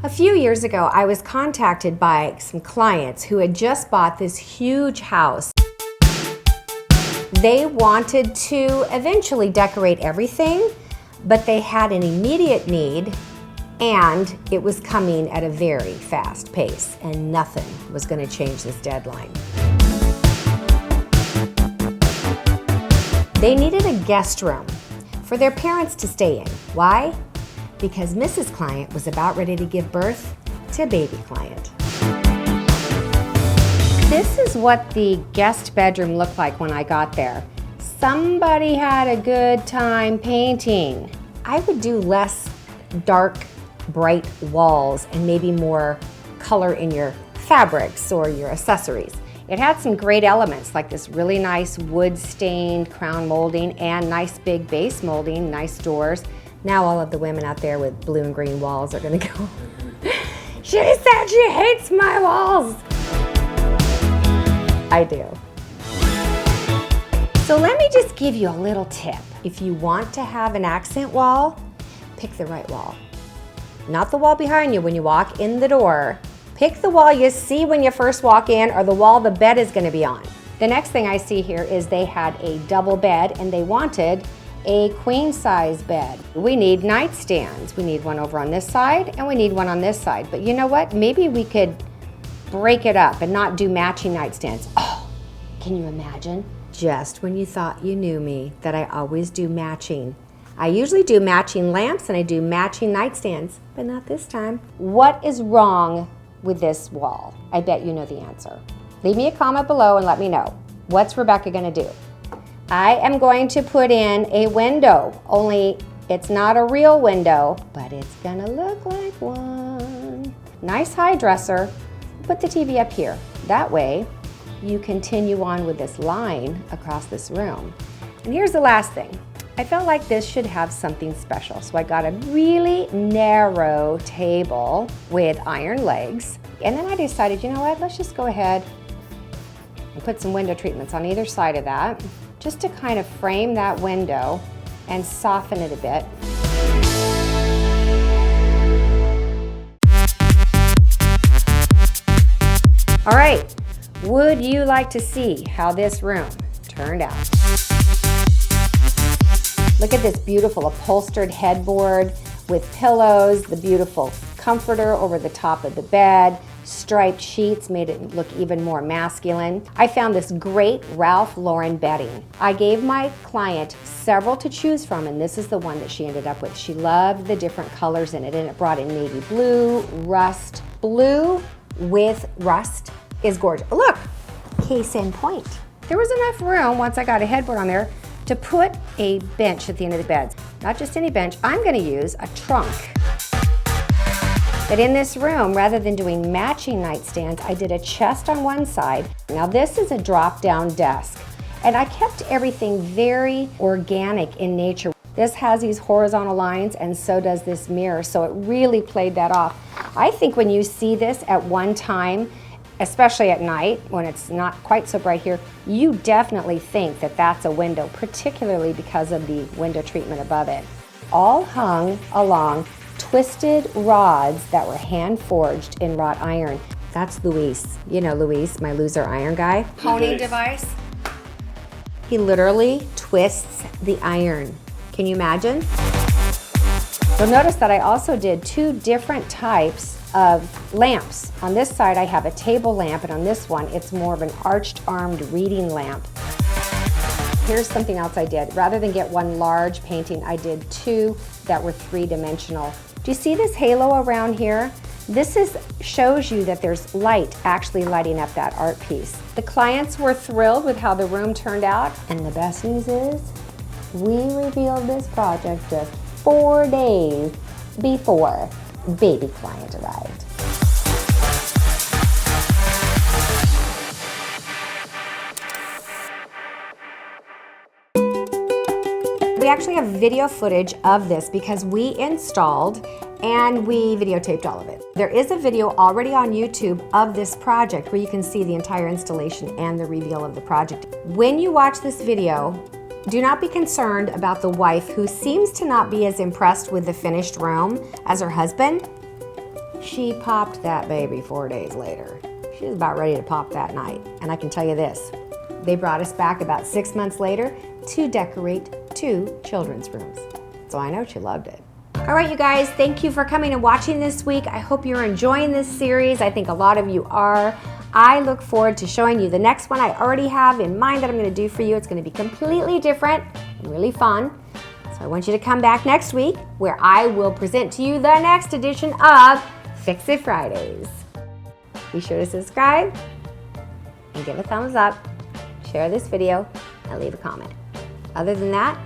A few years ago, I was contacted by some clients who had just bought this huge house. They wanted to eventually decorate everything, but they had an immediate need, and it was coming at a very fast pace, and nothing was going to change this deadline. They needed a guest room for their parents to stay in. Why? Because Mrs. Client was about ready to give birth to baby client. This is what the guest bedroom looked like when I got there. Somebody had a good time painting. I would do less dark, bright walls and maybe more color in your fabrics or your accessories. It had some great elements like this really nice wood stained crown molding and nice big base molding, nice doors. Now all of the women out there with blue and green walls are gonna go, she said she hates my walls. I do. So let me just give you a little tip. If you want to have an accent wall, pick the right wall. Not the wall behind you when you walk in the door. Pick the wall you see when you first walk in or the wall the bed is gonna be on. The next thing I see here is they had a double bed and they wanted a queen size bed. We need nightstands. We need one over on this side and we need one on this side. But you know what? Maybe we could break it up and not do matching nightstands. Oh, can you imagine? Just when you thought you knew me, that I always do matching. I usually do matching lamps and I do matching nightstands, but not this time. What is wrong with this wall? I bet you know the answer. Leave me a comment below and let me know. What's Rebecca gonna do? I am going to put in a window, only it's not a real window, but it's gonna look like one. Nice high dresser, put the TV up here. That way, you continue on with this line across this room. And here's the last thing. I felt like this should have something special, so I got a really narrow table with iron legs. And then I decided, you know what, let's just go ahead and put some window treatments on either side of that, just to kind of frame that window and soften it a bit. All right, would you like to see how this room turned out? Look at this beautiful upholstered headboard with pillows, the beautiful comforter over the top of the bed, striped sheets made it look even more masculine. I found this great Ralph Lauren bedding. I gave my client several to choose from, and this is the one that she ended up with. She loved the different colors in it, and it brought in navy blue, rust. Blue with rust is gorgeous. Look, case in point. There was enough room once I got a headboard on there to put a bench at the end of the bed. Not just any bench, I'm gonna use a trunk. But in this room, rather than doing matching nightstands, I did a chest on one side. Now this is a drop-down desk. And I kept everything very organic in nature. This has these horizontal lines and so does this mirror, so it really played that off. I think when you see this at one time, especially at night when it's not quite so bright here, you definitely think that that's a window, particularly because of the window treatment above it. All hung along twisted rods that were hand forged in wrought iron. That's Luis. You know Luis, my loser iron guy. Honing device. He literally twists the iron. Can you imagine? You'll notice that I also did two different types of lamps. On this side I have a table lamp, and on this one it's more of an arched armed reading lamp. Here's something else I did. Rather than get one large painting, I did two that were three-dimensional. Do you see this halo around here? This shows you that there's light actually lighting up that art piece. The clients were thrilled with how the room turned out, and the best news is we revealed this project just 4 days before baby client arrived. We actually have video footage of this because we installed and we videotaped all of it. There is a video already on YouTube of this project where you can see the entire installation and the reveal of the project. When you watch this video, do not be concerned about the wife who seems to not be as impressed with the finished room as her husband. She popped that baby 4 days later. She was about ready to pop that night. And I can tell you this, they brought us back about 6 months later to decorate 2 children's rooms. So I know she loved it. All right, you guys, thank you for coming and watching this week. I hope you're enjoying this series. I think a lot of you are. I look forward to showing you the next one I already have in mind that I'm gonna do for you. It's gonna be completely different and really fun. So I want you to come back next week where I will present to you the next edition of Fix It Fridays. Be sure to subscribe and give a thumbs up, share this video, and leave a comment. Other than that,